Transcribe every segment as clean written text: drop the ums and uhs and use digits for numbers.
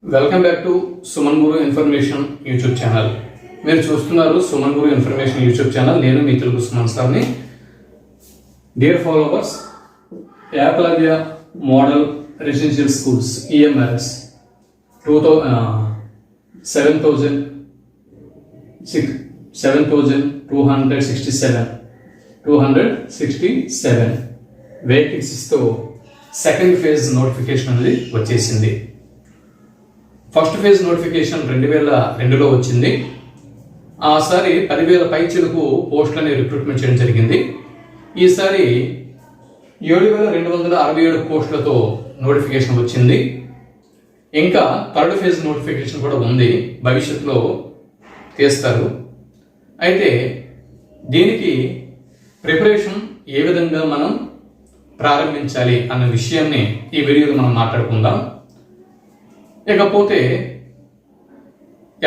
Welcome back to Suman Guru information YouTube channel. మీరు చూస్తున్నారు Suman Guru information YouTube channel. నేను మీ తెలుగు సుమన్ సార్ని. Dear followers, Eklavya model residential schools EMRS 7,267 వేకెన్సీస్తో సెకండ్ ఫేజ్ నోటిఫికేషన్ అనేది వచ్చేసింది. ఫస్ట్ ఫేజ్ నోటిఫికేషన్ 2002లో వచ్చింది. ఆసారి 10,000 పైచిలకు పోస్టులని రిక్రూట్మెంట్ చేయడం జరిగింది. ఈసారి 7,267 పోస్టులతో నోటిఫికేషన్ వచ్చింది. ఇంకా థర్డ్ ఫేజ్ నోటిఫికేషన్ కూడా ఉంది, భవిష్యత్తులో తీస్తారు. అయితే దీనికి ప్రిపరేషన్ ఏ విధంగా మనం ప్రారంభించాలి అన్న విషయాన్ని ఈ వీడియోలో మనం మాట్లాడుకుందాం. ఇకపోతే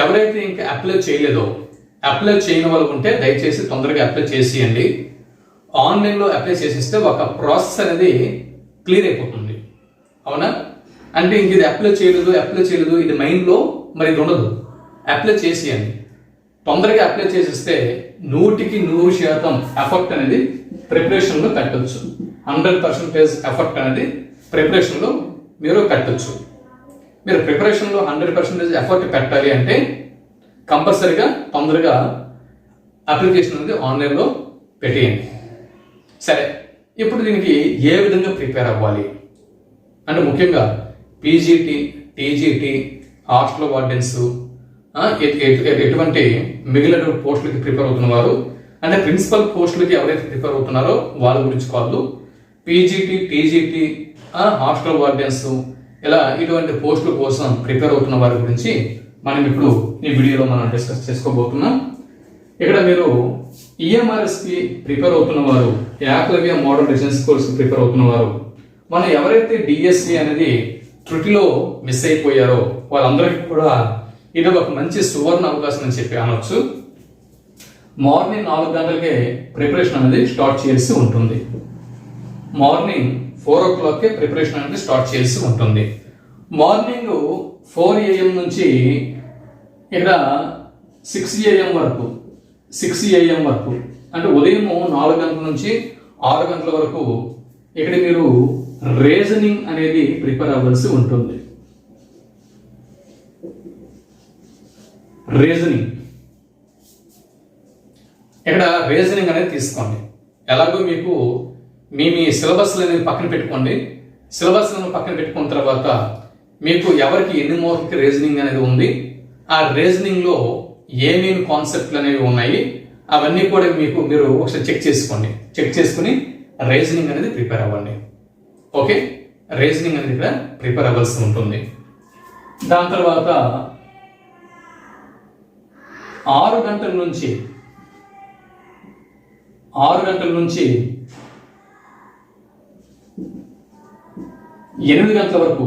ఎవరైతే ఇంకా అప్లై చేయలేదో, అప్లై చేయని వాళ్ళు ఉంటే దయచేసి తొందరగా అప్లై చేసేయండి. ఆన్లైన్లో అప్లై చేసిస్తే ఒక ప్రాసెస్ అనేది క్లియర్ అయిపోతుంది. అవునా? అంటే ఇంక ఇది అప్లై చేయలేదు ఇది మైండ్లో మరి ఇది ఉండదు. అప్లై చేసేయండి. తొందరగా అప్లై చేసిస్తే 100% ఎఫర్ట్ అనేది ప్రిపరేషన్లో పెట్టచ్చు. 100% ఎఫర్ట్ అనేది ప్రిపరేషన్లో మీరు పెట్టచ్చు. మీరు ప్రిపరేషన్లో 100% ఎఫర్ట్ పెట్టాలి అంటే కంపల్సరీగా తొందరగా అప్లికేషన్ అనేది ఆన్లైన్లో పెట్టేయండి. సరే, ఇప్పుడు దీనికి ఏ విధంగా ప్రిపేర్ అవ్వాలి అంటే ముఖ్యంగా పీజీటీ, టీజీటీ, హాస్టల్ వార్డెన్స్, ఎటువంటి మిగిలిన పోస్టులకి ప్రిపేర్ అవుతున్న వారు అంటే ప్రిన్సిపల్ పోస్టులకి ఎవరైతే ప్రిపేర్ అవుతున్నారో వాళ్ళ గురించి కాదు. పీజీటీ, టీజీటీ, హాస్టల్ వార్డెన్స్ ఇలా ఇటువంటి పోస్టుల కోసం ప్రిపేర్ అవుతున్న వారి గురించి మనం ఇప్పుడు ఈ వీడియోలో మనం డిస్కస్ చేసుకోబోతున్నాం. ఇక్కడ మీరు EMRSకి ప్రిపేర్ అవుతున్న వారు, Eklavya model residential course prepare అవుతున్న వారు, మనం ఎవరైతే DSC అనేది త్రుటిలో మిస్ అయిపోయారో వాళ్ళందరికీ కూడా ఇది ఒక మంచి సువర్ణ అవకాశం అని చెప్పి అనొచ్చు. మార్నింగ్ 4 గంటలకే ప్రిపరేషన్ అనేది స్టార్ట్ చేయాల్సి ఉంటుంది. మార్నింగ్ 4 o'clockకే ప్రిపరేషన్ అనేది స్టార్ట్ చేసి ఉంటుంది. మార్నింగ్ 4 AM నుంచి ఇక్కడ 6 AM వరకు అంటే ఉదయం 4 గంటల నుంచి 6 గంటల వరకు ఇక్కడ మీరు రీజనింగ్ అనేది ప్రిపేర్ అవ్వాల్సి ఉంటుంది. ఇక్కడ రీజనింగ్ అనేది తీసుకోండి. ఎలాగో మీకు మీ సిలబస్లు అనేది పక్కన పెట్టుకోండి. సిలబస్లను పక్కన పెట్టుకున్న తర్వాత మీకు ఎవరికి ఎన్ని మార్కులకి రీజనింగ్ అనేది ఉంది, ఆ రీజనింగ్లో ఏమేమి కాన్సెప్ట్లు అనేవి ఉన్నాయి అవన్నీ కూడా మీరు ఒకసారి చెక్ చేసుకోండి. చెక్ చేసుకుని రీజనింగ్ అనేది ప్రిపేర్ అవ్వండి. ఓకే, రీజనింగ్ అనేది ఇక్కడ ప్రిపేర్ అవ్వాల్సి ఉంటుంది. దాని తర్వాత 6 గంటల నుంచి 8 గంటల వరకు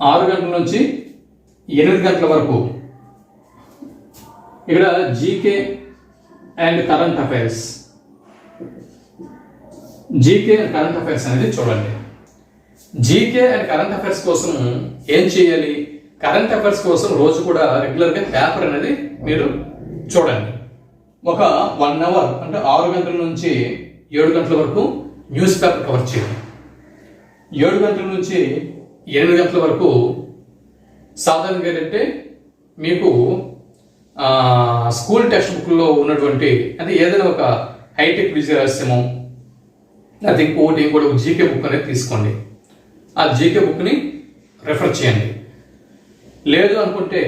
6 గంటల నుంచి 8 గంటల వరకు ఇక్కడ జీకే అండ్ కరెంట్ అఫైర్స్ అనేది చూడండి. జీకే అండ్ కరెంట్ అఫైర్స్ కోసం ఏం చేయాలి? కరెంట్ అఫైర్స్ కోసం రోజు కూడా రెగ్యులర్గా పేపర్ అనేది మీరు చూడండి. ఒక 1 hour అంటే 6 గంటల నుంచి 7 గంటల వరకు న్యూస్ పేపర్ కవర్ చేయండి. 7 గంటల నుంచి 8 గంటల వరకు సాధారణంగా ఏంటంటే మీకు స్కూల్ టెక్స్ట్ బుక్లో ఉన్నటువంటి అంటే ఏదైనా ఒక హైటెక్ విజయ రహస్యము లేకపోతే ఇంకోటి జీకే బుక్ అనేది తీసుకోండి. ఆ జీకే బుక్ని రెఫర్ చేయండి. లేదు అనుకుంటే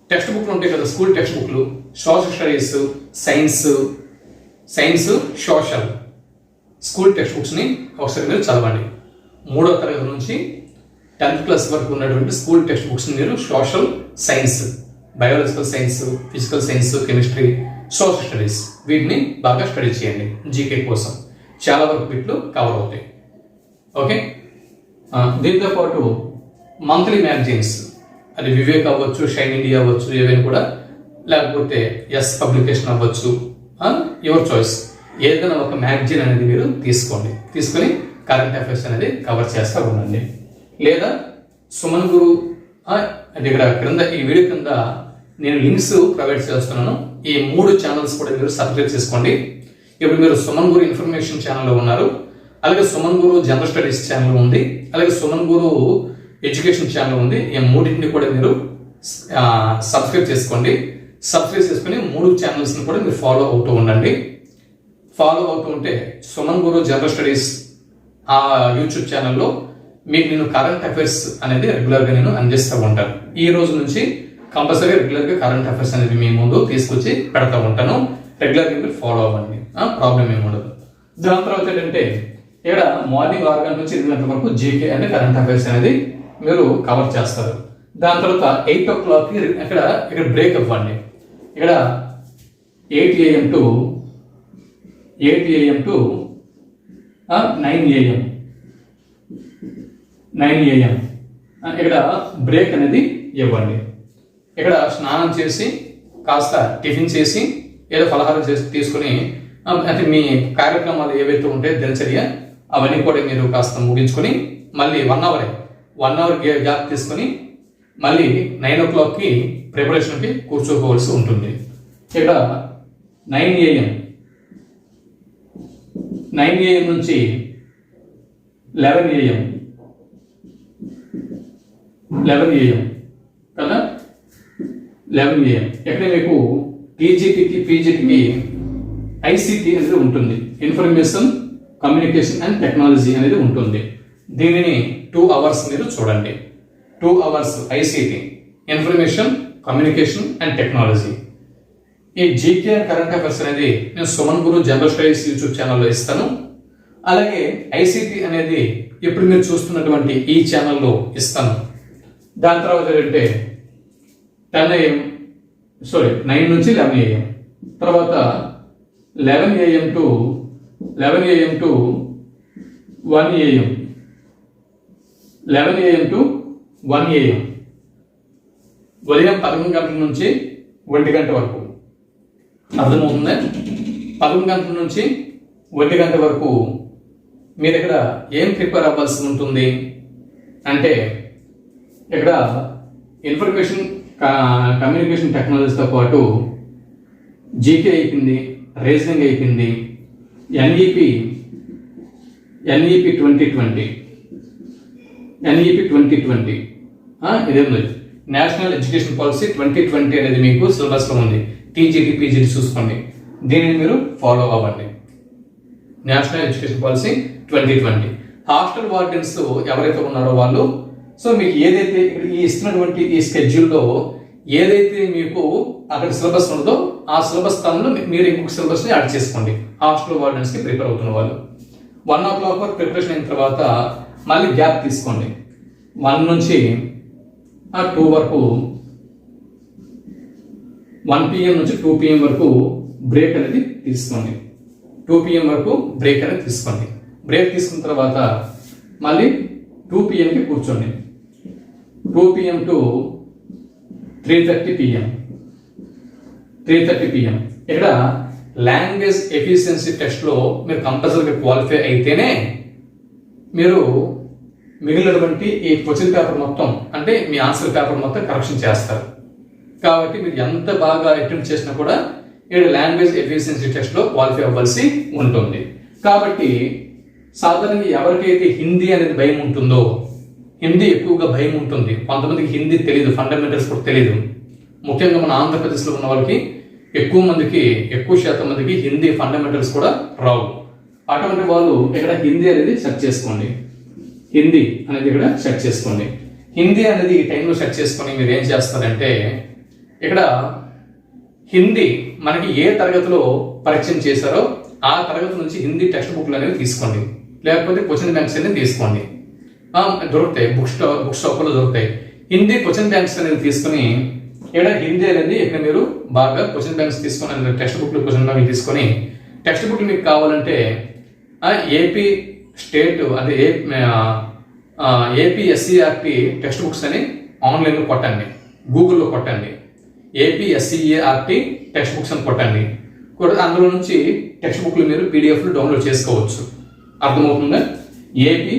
టెక్స్ట్ బుక్లు ఉంటాయి కదా, స్కూల్ టెక్స్ట్ బుక్లు, social studies, science, social school text బుక్స్ని ఒకసారి మీరు చదవండి. 3వ తరగతి నుంచి 10th క్లాస్ వరకు ఉన్నటువంటి స్కూల్ టెక్స్ట్ బుక్స్ని మీరు social science, biological science, physical science, chemistry, social studies వీటిని బాగా స్టడీ చేయండి. జీకే కోసం చాలా వరకు వీటిలో కవర్ అవుతాయి. ఓకే, దీంతో పాటు మంత్లీ మ్యాగజైన్స్, అది వివేక్ అవ్వచ్చు, షైన్ ఇండియా అవ్వచ్చు, ఏవైనా కూడా, లేకపోతే ఎస్ పబ్లికేషన్ అవ్వచ్చు, యువర్ చాయిస్, ఏదైనా ఒక మ్యాగజైన్ అనేది మీరు తీసుకొని కరెంట్ అఫైర్స్ అనేది కవర్ చేస్తూ ఉండండి. లేదా సుమన్ గురు అది ఇక్కడ క్రింద ఈ వీడియో కింద నేను లింక్స్ ప్రొవైడ్ చేస్తున్నాను. ఈ 3 ఛానల్స్ కూడా మీరు సబ్స్క్రైబ్ చేసుకోండి. ఇప్పుడు మీరు సుమన్ గురు ఇన్ఫర్మేషన్ ఛానల్లో ఉన్నారు, అలాగే సుమన్ గురు జనరల్ స్టడీస్ ఛానల్ ఉంది, అలాగే సుమన్ గురు ఎడ్యుకేషన్ ఛానల్ ఉంది. ఈ 3టిని కూడా మీరు సబ్స్క్రైబ్ చేసుకోండి. సబ్స్క్రైబ్ చేసుకుని 3 ఛానల్స్ని కూడా మీరు ఫాలో అవుతూ ఉండండి. ఫాలో అవుతూ ఉంటే సుమన్ గురు జనరల్ స్టడీస్ ఆ యూట్యూబ్ ఛానల్లో మీకు నేను కరెంట్ అఫైర్స్ అనేది రెగ్యులర్గా నేను అందిస్తూ ఉంటాను. ఈ రోజు నుంచి కంపల్సరీ రెగ్యులర్గా కరెంట్ అఫైర్స్ అనేది మీ ముందు తీసుకొచ్చి పెడతా ఉంటాను. రెగ్యులర్గా మీరు ఫాలో అవ్వండి, ప్రాబ్లం ఏమి ఉండదు. దాని తర్వాత ఏంటంటే ఇక్కడ మార్నింగ్ 6 గంటల నుంచి 8 గంటల వరకు జీకే అంటే కరెంట్ అఫైర్స్ అనేది మీరు కవర్ చేస్తారు. దాని తర్వాత 8 o'clock ఇక్కడ బ్రేక్ ఇవ్వండి. ఇక్కడ 8 AM to 9 AM ఇక్కడ బ్రేక్ అనేది ఇవ్వండి. ఇక్కడ స్నానం చేసి కాస్త టిఫిన్ చేసి ఏదో ఫలహారం చేసి తీసుకుని అంటే మీ కార్యక్రమాలు ఏవైతే ఉంటాయో దినచర్య అవన్నీ కూడా మీరు కాస్త ముగించుకొని మళ్ళీ 1 అవర్ గ్యాప్ తీసుకొని మళ్ళీ 9 o'clockకి ప్రిపరేషన్కి కూర్చోకోవాల్సి ఉంటుంది. ఇక్కడ 9 AM నుంచి 11 AM కదా 11 AM ఇక్కడ మీకు టీజీటీకి పీజీటీకి ఐసీటీ అనేది ఉంటుంది, ఇన్ఫర్మేషన్ కమ్యూనికేషన్ అండ్ టెక్నాలజీ అనేది ఉంటుంది. దీనిని 2 hours మీరు చూడండి. 2 hours ICT information communication and technology. ఈ జీకే కరెంట్ అఫైర్స్ అనేది నేను సుమన్ గురు జనరల్ స్టడీస్ యూట్యూబ్ ఛానల్లో ఇస్తాను. అలాగే ఐసీటీ అనేది ఇప్పుడు మీరు చూస్తున్నటువంటి ఈ ఛానల్లో ఇస్తాను. దాని తర్వాత ఏంటంటే 9 నుంచి 11 AM తర్వాత 11 AM to 1 AM 11 AM to 1 AM ఉదయం 11 గంటల నుంచి 1 గంట వరకు. అర్థమవుతుంది? 11 గంటల నుంచి 1 గంట వరకు మీరు ఇక్కడ ఏం ప్రిపేర్ అవ్వాల్సి ఉంటుంది అంటే ఇక్కడ ఇన్ఫర్మేషన్ కమ్యూనికేషన్ టెక్నాలజీతో పాటు జీకే అయిపోయింది, రీజనింగ్ అయిపోయింది, ఎన్ఈపి 2020 ఇదేంది నేషనల్ ఎడ్యుకేషన్ పాలసీ 2020 అనేది మీకు సిలబస్లో ఉంది. టీజీటీ పీజీటీ చూసుకోండి, దీనిని మీరు ఫాలో అవ్వండి. National education policy 2020 hostel wardens ఎవరైతే ఉన్నారో వాళ్ళు సో మీకు ఏదైతే ఈ ఇస్తున్నటువంటి ఈ స్కెడ్యూల్లో ఏదైతే మీకు అక్కడ సిలబస్ ఉండదో ఆ సిలబస్ స్థానంలో మీరు ఇంకొక సిలబస్ని యాడ్ చేసుకోండి. హాస్టల్ వార్డెన్స్కి ప్రిపేర్ అవుతున్న వాళ్ళు 1 o'clock వరకు ప్రిపరేషన్ అయిన తర్వాత మళ్ళీ గ్యాప్ తీసుకోండి. 1 నుంచి 2 వరకు 1 PM నుంచి 2 PM వరకు బ్రేక్ అనేది తీసుకోండి. 2 PM వరకు బ్రేక్ అనేది తీసుకోండి. బ్రేక్ తీసుకున్న తర్వాత మళ్ళీ 2 PMకి కూర్చోండి. 2 PM to 3:30 PM ఇక్కడ లాంగ్వేజ్ ఎఫిషియన్సీ టెస్ట్లో మీరు కంపల్సరీగా క్వాలిఫై అయితేనే మీరు మిగిలినటువంటి ఈ క్వశ్చన్ పేపర్ మొత్తం అంటే మీ ఆన్సర్ పేపర్ మొత్తం కరెక్షన్ చేస్తారు. కాబట్టి మీరు ఎంత బాగా అటెంప్ట్ చేసినా కూడా ఇక్కడ లాంగ్వేజ్ ఎఫిషియన్సీ టెస్ట్లో క్వాలిఫై అవ్వాల్సి ఉంటుంది. కాబట్టి సాధారణంగా ఎవరికైతే హిందీ అనేది భయం ఉంటుందో, హిందీ ఎక్కువగా భయం ఉంటుంది, కొంతమందికి హిందీ తెలియదు, ఫండమెంటల్స్ కూడా తెలియదు. ముఖ్యంగా మన ఆంధ్రప్రదేశ్లో ఉన్న వాళ్ళకి ఎక్కువ శాతం మందికి హిందీ ఫండమెంటల్స్ కూడా రావు. అటువంటి వాళ్ళు ఇక్కడ హిందీ అనేది సెర్చ్ చేసుకోండి. హిందీ అనేది ఇక్కడ సెర్చ్ చేసుకోండి. హిందీ అనేది ఈ టైంలో సెర్చ్ చేసుకొని మీరు ఏం చేస్తారంటే ఇక్కడ హిందీ మనకి ఏ తరగతిలో పరిచయం చేశారో ఆ తరగతి నుంచి హిందీ టెక్స్ట్ బుక్లు అనేవి తీసుకోండి, లేకపోతే క్వశ్చన్ బ్యాంక్స్ అనేది తీసుకోండి. దొరుకుతాయి, బుక్ షాప్లో దొరుకుతాయి. హిందీ క్వశ్చన్ బ్యాంక్స్ అనేది తీసుకుని ఇక్కడ హిందీ అనేది ఇక్కడ మీరు బాగా క్వశ్చన్ బ్యాంక్స్ తీసుకొని టెక్స్ట్ బుక్లు క్వశ్చన్ బ్యాంక్ తీసుకొని టెక్స్ట్ బుక్లు మీకు కావాలంటే ఏపీ స్టేట్ అంటే ఏపీ ఎస్సీఆర్టీ టెక్స్ట్ బుక్స్ అని ఆన్లైన్లో కొట్టండి, గూగుల్లో కొట్టండి. ఏపీ ఎస్సీఆర్టీ టెక్స్ట్ బుక్స్ అని కొట్టండి. అందులో నుంచి టెక్స్ట్ బుక్లు మీరు పీడిఎఫ్లు డౌన్లోడ్ చేసుకోవచ్చు. అర్థమవుతుందా? ఏపీ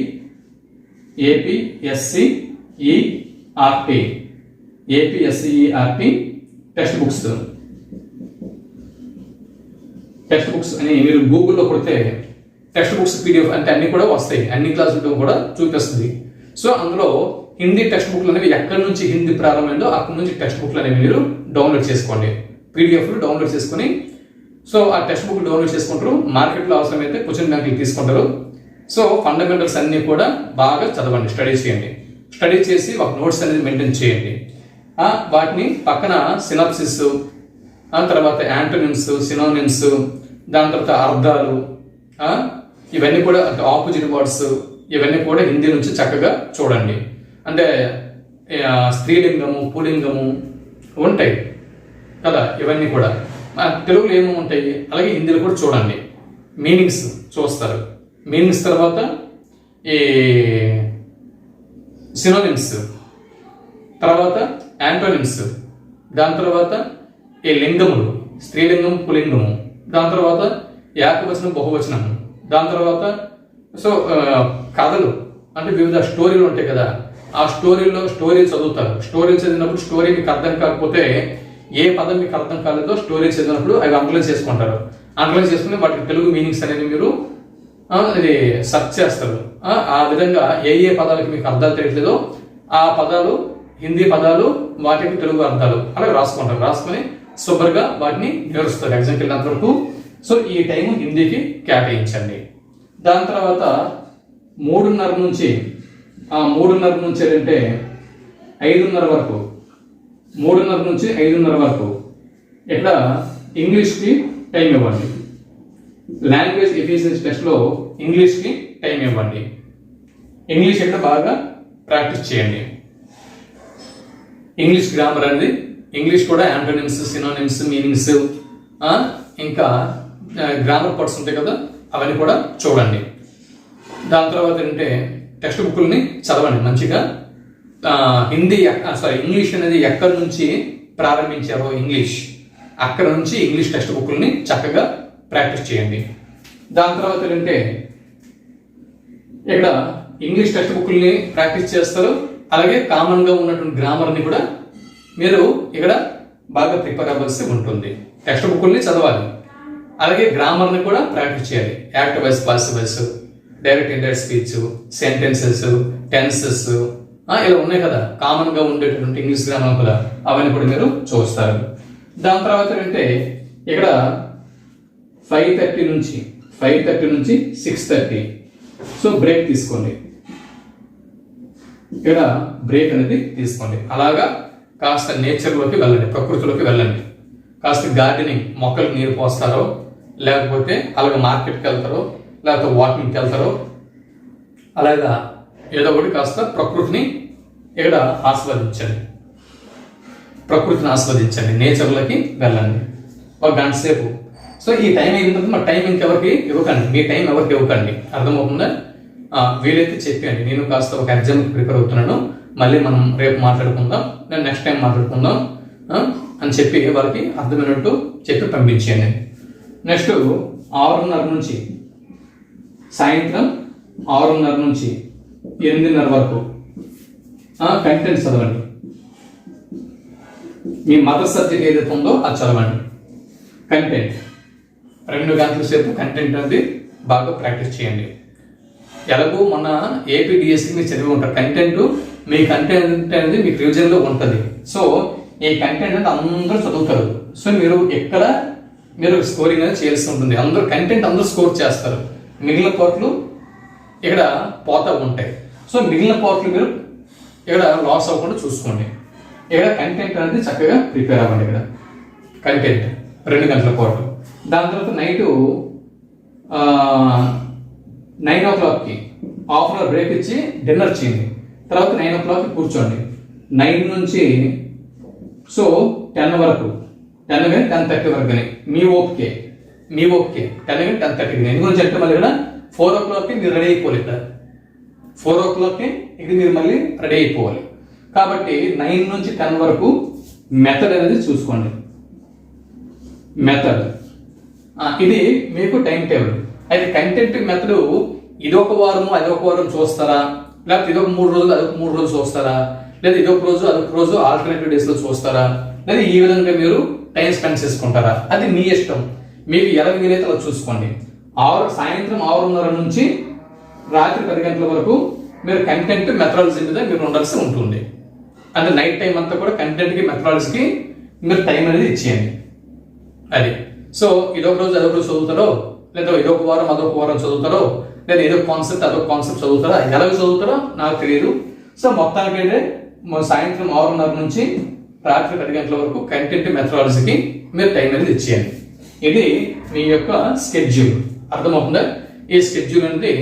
ఏపీఎస్సిఈఆర్టీ టెక్స్ట్ బుక్స్ అని మీరు గూగుల్లో కొడితే టెక్స్ట్ బుక్స్ పీడిఎఫ్ అంటే అన్ని కూడా వస్తాయి, అన్ని క్లాసులు కూడా చూపిస్తుంది. సో అందులో హిందీ టెక్స్ట్ బుక్లు అనేవి ఎక్కడి నుంచి హిందీ ప్రారంభమైందో అక్కడి నుంచి టెక్స్ట్ బుక్లు అనేవి మీరు డౌన్లోడ్ చేసుకోండి, పీడిఎఫ్లు డౌన్లోడ్ చేసుకుని. సో ఆ టెక్స్ట్ బుక్ డౌన్లోడ్ చేసుకుంటారు, మార్కెట్లో అవసరమైతే క్వశ్చన్ బ్యాంకులు తీసుకుంటారు. సో ఫండమెంటల్స్ అన్ని కూడా బాగా చదవండి, స్టడీ చేయండి. స్టడీ చేసి ఒక నోట్స్ అనేది మెయింటైన్ చేయండి. వాటిని పక్కన సినాప్సిస్, తర్వాత యాంటోనిమ్స్, సినోనిమ్స్, దాని తర్వాత అర్థాలు, ఇవన్నీ కూడా ఆపోజిట్ వర్డ్స్, ఇవన్నీ కూడా హిందీ నుంచి చక్కగా చూడండి. అంటే స్త్రీలింగము, పుల్లింగము ఉంటాయి కదా, ఇవన్నీ కూడా తెలుగులో ఏమేమి ఉంటాయి, అలాగే హిందీలో కూడా చూడండి. మీనింగ్స్ చూస్తారు, మీనింగ్స్ తర్వాత ఈ సినోనిమ్స్, తర్వాత యాంటోనిమ్స్, దాని తర్వాత ఈ లింగములు, స్త్రీలింగం, పుల్లింగము, దాని తర్వాత ఏకవచనం, బహువచనం, దాని తర్వాత సో కథలు అంటే వివిధ స్టోరీలు ఉంటాయి కదా, ఆ స్టోరీలు చదువుతారు. స్టోరీలు చదివినప్పుడు స్టోరీ మీకు అర్థం కాకపోతే ఏ పదం మీకు అర్థం కాలేదో స్టోరీ చదివినప్పుడు అవి అండర్లైన్ చేసుకుంటారు. అండర్లైన్ చేసుకుని వాటికి తెలుగు మీనింగ్స్ అనేది మీరు ఇది సెర్చ్ చేస్తారు. ఆ విధంగా ఏ పదాలకి మీకు అర్థాలు తెలియట్లేదో ఆ పదాలు, హిందీ పదాలు, వాటికి తెలుగు అర్థాలు అలా రాసుకుంటారు. రాసుకొని సూపర్గా వాటిని వివరిస్తారు ఎగ్జామ్కి వెళ్ళినంత వరకు. సో ఈ టైం హిందీకి కేటాయించండి. దాని తర్వాత 3:30 నుంచి అంటే 5:30 వరకు, 3:30 నుంచి 5:30 వరకు ఇక్కడ ఇంగ్లీష్కి టైం ఇవ్వండి. లాంగ్వేజ్ ఎఫిషియన్సీ టెస్ట్లో ఇంగ్లీష్కి టైం ఇవ్వండి. ఇంగ్లీష్ ఇక్కడ బాగా ప్రాక్టీస్ చేయండి. ఇంగ్లీష్ గ్రామర్ అనేది, ఇంగ్లీష్ కూడా యాంటోనిమ్స్, సినోనిమ్స్, మీనింగ్స్, ఇంకా గ్రామర్ పార్ట్స్ ఉంటాయి కదా, అవన్నీ కూడా చూడండి. దాని తర్వాత ఏంటంటే టెక్స్ట్ బుక్లని చదవండి మంచిగా. ఇంగ్లీష్ అనేది ఎక్కడి నుంచి ప్రారంభించారో ఇంగ్లీష్, అక్కడ నుంచి ఇంగ్లీష్ టెక్స్ట్ బుక్లని చక్కగా ప్రాక్టీస్ చేయండి. దాని తర్వాత ఏంటంటే ఇక్కడ ఇంగ్లీష్ టెక్స్ట్ బుక్లని ప్రాక్టీస్ చేస్తారు, అలాగే కామన్గా ఉన్నటువంటి గ్రామర్ని కూడా మీరు ఇక్కడ బాగా ప్రిపేర్ అవ్వాల్సి ఉంటుంది. టెక్స్ట్ బుక్ని చదవాలి, అలాగే గ్రామర్ని కూడా ప్రాక్టీస్ చేయాలి. Active voice, passive voice, direct indirect speech, sentences, tenses ఇలా ఉన్నాయి కదా కామన్గా ఉండేటటువంటి ఇంగ్లీష్ గ్రామర్ కూడా, అవన్నీ కూడా మీరు చూస్తారు. దాని తర్వాత ఏంటంటే ఇక్కడ 5:30 నుంచి 6:30 సో బ్రేక్ తీసుకోండి. ఇక్కడ బ్రేక్ అనేది తీసుకోండి. అలాగా కాస్త నేచర్లోకి వెళ్ళండి, ప్రకృతిలోకి వెళ్ళండి. కాస్త గార్డెనింగ్, మొక్కలకు నీరు పోస్తారో, లేకపోతే అలాగే మార్కెట్కి వెళ్తారో, లేకపోతే వాకింగ్కి వెళ్తారో, అలాగా ఏదో ఒకటి కాస్త ప్రకృతిని ఇక్కడ ఆస్వాదించండి, నేచర్లోకి వెళ్ళండి ఒక గంట సేపు. సో ఈ టైం అయిన తర్వాత మా టైం ఇంకెవరికి ఇవ్వకండి, మీ టైం ఎవరికి ఇవ్వకండి, అర్థమవుతుందా? వీలైతే చెప్పండి, నేను కాస్త ఒక ఎగ్జామ్కి ప్రిపేర్ అవుతున్నాను, మళ్ళీ మనం రేపు మాట్లాడుకుందాం, నేను నెక్స్ట్ టైం మాట్లాడుకుందాం అని చెప్పి వాళ్ళకి అర్థమైనట్టు చెప్పి పంపించేయండి. నెక్స్ట్ 6:30 నుంచి సాయంత్రం 6:30 నుంచి 8:30 వరకు కంటెంట్ చదవండి. మీ మదర్ సబ్జెక్ట్ ఏదైతే ఉందో అది చదవండి. కంటెంట్ 2 గంటల సేపు కంటెంట్ అనేది బాగా ప్రాక్టీస్ చేయండి. ఎలాగో మొన్న ఏపీడిఎస్సి మీరు చదివి ఉంటారు. మీ కంటెంట్ అనేది మీకు రివిజన్లో ఉంటుంది. సో ఈ కంటెంట్ అంటే అందరూ చదువుతారు. సో మీరు స్కోరింగ్ అనేది చేయాల్సి ఉంటుంది. అందరూ స్కోర్ చేస్తారు. మిగిలిన పార్ట్లు ఇక్కడ పోతా ఉంటాయి. సో మిగిలిన పార్ట్లు మీరు ఇక్కడ లాస్ అవ్వకుండా చూసుకోండి. ఇక్కడ కంటెంట్ అనేది చక్కగా ప్రిపేర్ అవ్వండి. ఇక్కడ కంటెంట్ 2 గంటల పాటు. దాని తర్వాత నైట్ 9 o'clockకి హాఫ్ అన్ అవర్ బ్రేక్ ఇచ్చి డిన్నర్ చేయండి. తర్వాత 9 o'clockకి కూర్చోండి. 9 నుంచి సో 10 వరకు, 10 కానీ 10:30 వరకు కానీ మీ ఓకే 10 కానీ 10:30 కానీ. ఎందుకు చెప్తే మళ్ళీ ఇక్కడ 4 o'clockకి మీరు రెడీ అయిపోవాలి. ఇక్కడ 4 o'clockకి ఇది మీరు మళ్ళీ రెడీ అయిపోవాలి. కాబట్టి 9 నుంచి 10 వరకు మెథడ్ అనేది చూసుకోండి. మెథడ్ ఇది మీకు టైం టేబుల్. అయితే కంటెంట్ మెథడ్ ఇదొక వారము అదొక వారం చూస్తారా, లేకపోతే ఇదొక 3 రోజులు అదొక 3 రోజులు చూస్తారా, లేదా ఇదొక రోజు అదొక రోజు ఆల్టర్నేటివ్ డేస్ లో చూస్తారా, లేదా ఈ విధంగా మీరు టైం స్పెండ్ చేసుకుంటారా, అది మీ ఇష్టం. మీకు ఎలా వీలైతే అలా చూసుకోండి. సాయంత్రం 6:30 నుంచి రాత్రి 10 గంటల వరకు మీరు కంటెంట్ మెథడాలజీ మీద మీరు ఉండాల్సి ఉంటుంది. అంటే నైట్ టైం అంతా కూడా కంటెంట్ కి మెథడాలజీకి మీరు టైం అనేది ఇచ్చేయండి. అది సో ఇదొక రోజు అదొక రోజు చదువుతారో, లేదా ఇదొక వారం అదొక వారం చదువుతారో, లేదా ఏదో కాన్సెప్ట్ అదొక కాన్సెప్ట్ చదువుతారా, ఎలా చదువుతారో నాకు తెలియదు. సో మొత్తానికైతే సాయంత్రం 6:30 నుంచి రాత్రి 10 గంటల వరకు కంటెంట్ మెథడాలజీకి మీరు టైం అనేది ఇచ్చేయండి. ఇది మీ యొక్క స్కెడ్యూల్. అర్థమవుతుందా? ఈ స్కెడ్యూల్ అనేది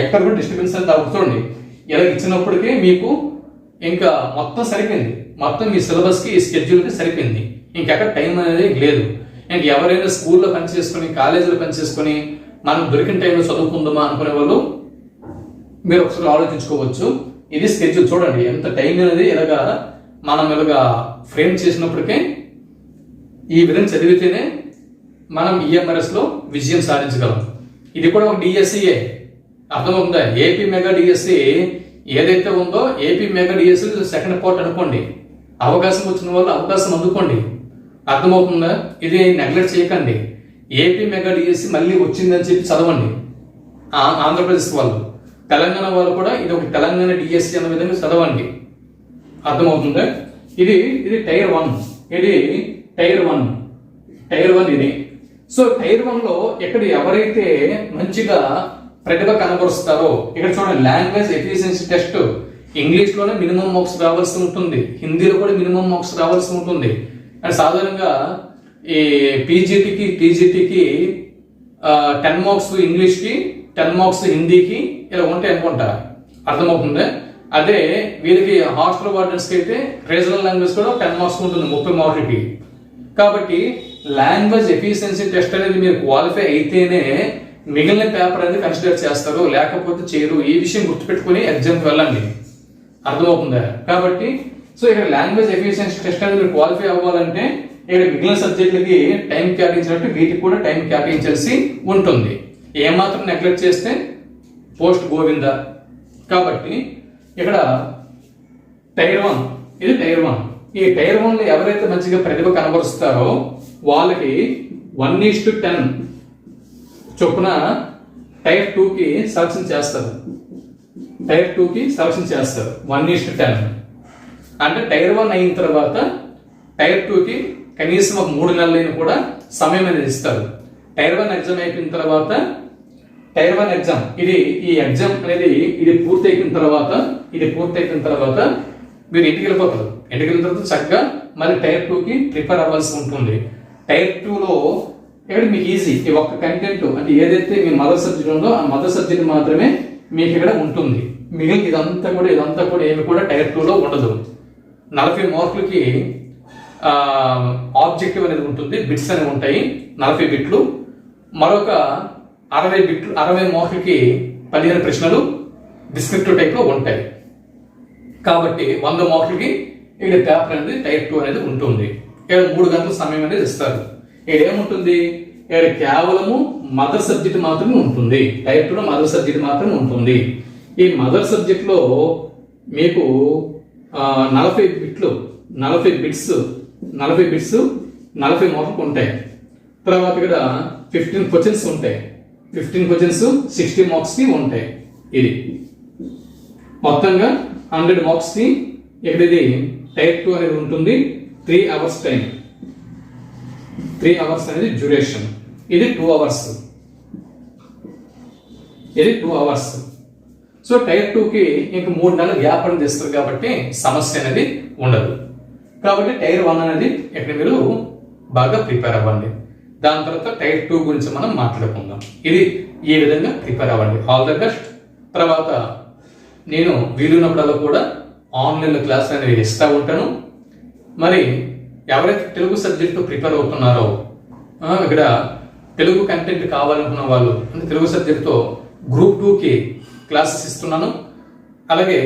ఎక్కడ కూడా డిస్టర్బెన్స్ అనేది అవుతుంది. ఇలా ఇచ్చినప్పటికీ మీకు ఇంకా మొత్తం సరిపోయింది. మొత్తం మీ సిలబస్కి ఈ స్కెడ్యూల్కి సరిపోయింది. ఇంకెక్కడ టైం అనేది లేదు. ఇంక ఎవరైనా స్కూల్లో పనిచేసుకొని కాలేజీలో పనిచేసుకొని మనం దొరికిన టైంలో చదువుకుందామా అనుకునే వాళ్ళు మీరు ఒకసారి ఆలోచించుకోవచ్చు. ఇది స్కెడ్యూల్ చూడండి, ఎంత టైం అనేది ఇలాగా మనం ఇలాగా ఫ్రేమ్ చేసినప్పటికే ఈ విధంగా చదివితేనే మనం ఈఎంఆర్ఎస్ లో విజయం సాధించగలం. ఇది కూడా ఒక డిఎస్సిఏ. అర్థమవుతుందా? ఏపీ మెగా డిఎస్సి ఏదైతే ఉందో AP mega DSC second part అనుకోండి. అవకాశం వచ్చిన వాళ్ళు అవకాశం అందుకోండి. అర్థమవుతుందా? ఇది నెగ్లెక్ట్ చేయకండి. ఏపీ మెగా డిఎస్సి మళ్ళీ వచ్చిందని చెప్పి చదవండి. ఆంధ్రప్రదేశ్ వాళ్ళు, తెలంగాణ వాళ్ళు కూడా ఇది ఒక తెలంగాణ డిఎస్సి అన్న విధంగా చదవండి. అర్థమవుతుందా? ఇది టైర్ 1. ఇది టైర్ 1 ఇది. సో టైర్ 1 లో ఇక్కడ ఎవరైతే మంచిగా ప్రతిభ కనబరుస్తారో ఇక్కడ చూడండి, లాంగ్వేజ్ ఎఫిషియన్సీ టెస్ట్ ఇంగ్లీష్ లోనే మినిమం మార్క్స్ రావాల్సి ఉంటుంది, హిందీలో కూడా మినిమం మార్క్స్ రావాల్సి ఉంటుంది. అండ్ సాధారణంగా ఈ పీజీటీకి టీజీటీకి 10 మార్క్స్ ఇంగ్లీష్కి 10 మార్క్స్ హిందీకి ఇలా ఉంటాయి అనుకుంటా. అర్థమవుతుందా? అదే వీరికి హాస్టల్ వార్డెన్స్కి అయితే రీజనల్ లాంగ్వేజ్ కూడా 10 మార్క్స్ ఉంటుంది 30 మార్కులకి. కాబట్టి లాంగ్వేజ్ ఎఫిషియన్సీ టెస్ట్ అనేది మీరు క్వాలిఫై అయితేనే మిగిలిన పేపర్ అనేది కన్సిడర్ చేస్తారు, లేకపోతే చేయరు. ఈ విషయం గుర్తుపెట్టుకుని ఎగ్జామ్కి వెళ్ళండి. అర్థమవుతుందా? కాబట్టి సో ఇక్కడ లాంగ్వేజ్ ఎఫిషియన్సీ టెస్ట్ అనేది మీరు క్వాలిఫై అవ్వాలంటే ఇక్కడ మిగిలిన సబ్జెక్టులకి టైం కేటాయించినట్టు వీటికి కూడా టైం కేటాయించాల్సి ఉంటుంది. ఏమాత్రం నెగ్లెక్ట్ చేస్తే పోస్ట్ గోవింద. కాబట్టి ఇక్కడ టైర్ 1, ఇది టైర్ 1. ఈ టైర్ 1 లో ఎవరైతే మంచిగా ప్రతిభ కనబరుస్తారో వాళ్ళకి 1:10 చొప్పున టైర్ 2కి సెలక్షన్ చేస్తారు. టైర్ 2కి సెలక్షన్ చేస్తారు 1:10. అంటే టైర్ 1 అయిన తర్వాత టైర్ 2కి కనీసం ఒక 3 నెలలైనా కూడా సమయం అనేది ఇస్తారు. టైర్ 1 ఎగ్జామ్ అయిపోయిన తర్వాత టైర్ 1 ఎగ్జామ్ ఈ ఎగ్జామ్ అనేది ఇది పూర్తి అయిపోయిన తర్వాత మీరు ఇంటికి వెళ్ళిపోతారు. ఇంటికి వెళ్ళిన తర్వాత చక్కగా మళ్ళీ టైర్ 2కి ప్రిపేర్ అవ్వాల్సి ఉంటుంది. టైర్ 2లో ఇక్కడ మీకు ఈజీ, ఈ ఒక్క కంటెంట్ అంటే ఏదైతే మీ మదర్ సబ్జెక్ట్ ఉందో ఆ మదర్ సబ్జెక్ట్ మాత్రమే మీకు ఇక్కడ ఉంటుంది. మిగిలిన ఇదంతా కూడా ఏమి కూడా టైర్ 2లో ఉండదు. 40 మార్కులకి ఆబ్జెక్టివ్ అనేది ఉంటుంది, బిట్స్ అనేవి ఉంటాయి 40 బిట్లు. మరొక 60 మార్కులకి 15 ప్రశ్నలు డిస్క్రిప్టివ్ టైప్ లో ఉంటాయి. కాబట్టి 100 మార్కులకి ఇక్కడ పేపర్ అనేది టైర్ 2 అనేది ఉంటుంది. ఇక్కడ 3 గంటల సమయం అనేది ఇస్తారు. ఇక్కడ ఏముంటుంది, ఇక్కడ కేవలము మదర్ సబ్జెక్ట్ మాత్రమే ఉంటుంది. టైర్ 2లో మదర్ సబ్జెక్ట్ మాత్రమే ఉంటుంది. ఈ మదర్ సబ్జెక్ట్ లో మీకు 40 బిట్స్ 40 మార్కులు ఉంటాయి. తర్వాత ఇక్కడ 15 క్వశ్చన్స్ ఉంటాయి. 15 క్వశ్చన్స్ 60 మార్క్స్ కి ఉంటాయి. ఇది మొత్తంగా 100 మార్క్స్ కి ఇక్కడ ఇది టైర్ 2 అనేది ఉంటుంది. 3 అవర్స్ టైం, 3 అవర్స్ అనేది డ్యూరేషన్. ఇది 2 అవర్స్. సో టైర్ 2కి ఇంక 3 నెలల గ్యాప్ అనేది ఇస్తారు కాబట్టి సమస్య అనేది ఉండదు. కాబట్టి టైర్ 1 అనేది ఇక్కడ మీరు బాగా ప్రిపేర్ అవ్వండి. దాని తర్వాత టైర్ 2 గురించి మనం మాట్లాడుకుందాం. ఇది ఈ విధంగా ప్రిపేర్ అవ్వండి. All the best. తర్వాత నేను వీలున్నప్పుడల్లా కూడా ఆన్లైన్లో క్లాస్ అనేది ఇస్తూ ఉంటాను. మరి ఎవరైతే తెలుగు సబ్జెక్టు ప్రిపేర్ అవుతున్నారో ఇక్కడ తెలుగు కంటెంట్ కావాలనుకున్న వాళ్ళు అంటే తెలుగు సబ్జెక్టుతో గ్రూప్ 2కి క్లాసెస్ ఇస్తున్నాను. అలాగే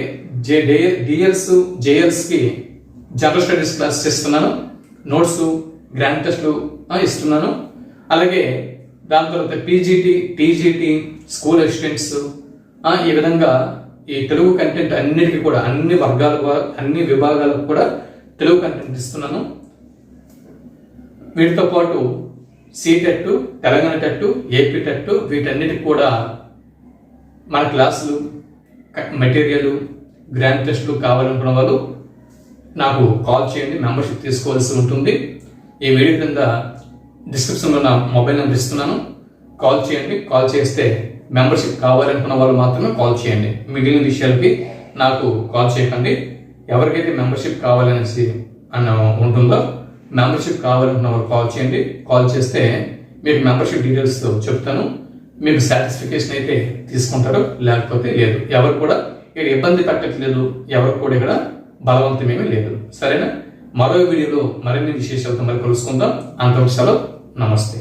డిఎల్స్ జేఎల్స్కి జనరల్ స్టడీస్ క్లాసెస్ ఇస్తున్నాను. నోట్స్ గ్రాండ్ టెస్ట్లు ఇస్తున్నాను. అలాగే దాని తర్వాత పీజీటీ టీజీటీ స్కూల్ అసిస్టెంట్స్, ఈ విధంగా ఈ తెలుగు కంటెంట్ అన్నిటికీ కూడా అన్ని విభాగాలకు కూడా తెలుగు కంటెంట్ ఇస్తున్నాను. వీటితో పాటు CTET, Telangana TET, AP TET, వీటన్నిటికి కూడా మన క్లాసులు, మెటీరియల్, గ్రాండ్ టెస్టులు కావాలనుకున్న వాళ్ళు నాకు కాల్ చేయండి. మెంబర్షిప్ తీసుకోవాల్సి ఉంటుంది. ఈ వీడియో కింద డిస్క్రిప్షన్లో నా మొబైల్ నెంబర్ ఇస్తున్నాను. కాల్ చేయండి. కాల్ చేస్తే మెంబర్షిప్ కావాలనుకున్న వాళ్ళు మాత్రమే కాల్ చేయండి. మిగిలిన విషయాలకి నాకు కాల్ చేయకండి. ఎవరికైతే మెంబర్షిప్ కావాలనేసి ఉంటుందో మెంబర్షిప్ కావాలనుకున్న వాళ్ళు కాల్ చేయండి. కాల్ చేస్తే మీకు మెంబర్షిప్ డీటెయిల్స్ చెప్తాను. మీకు సాటిస్ఫికేషన్ అయితే తీసుకుంటారు, లేకపోతే లేదు. ఎవరు కూడా ఇక్కడ ఇబ్బంది పెట్టట్లేదు, ఎవరు కూడా ఇక్కడ బలవంతమేమీ లేదు. సరేనా? మరో వీడియోలో మరిన్ని విశేషాలతో మరి కలుసుకుందాం. అంతవరకు సెలవు. నమస్తే.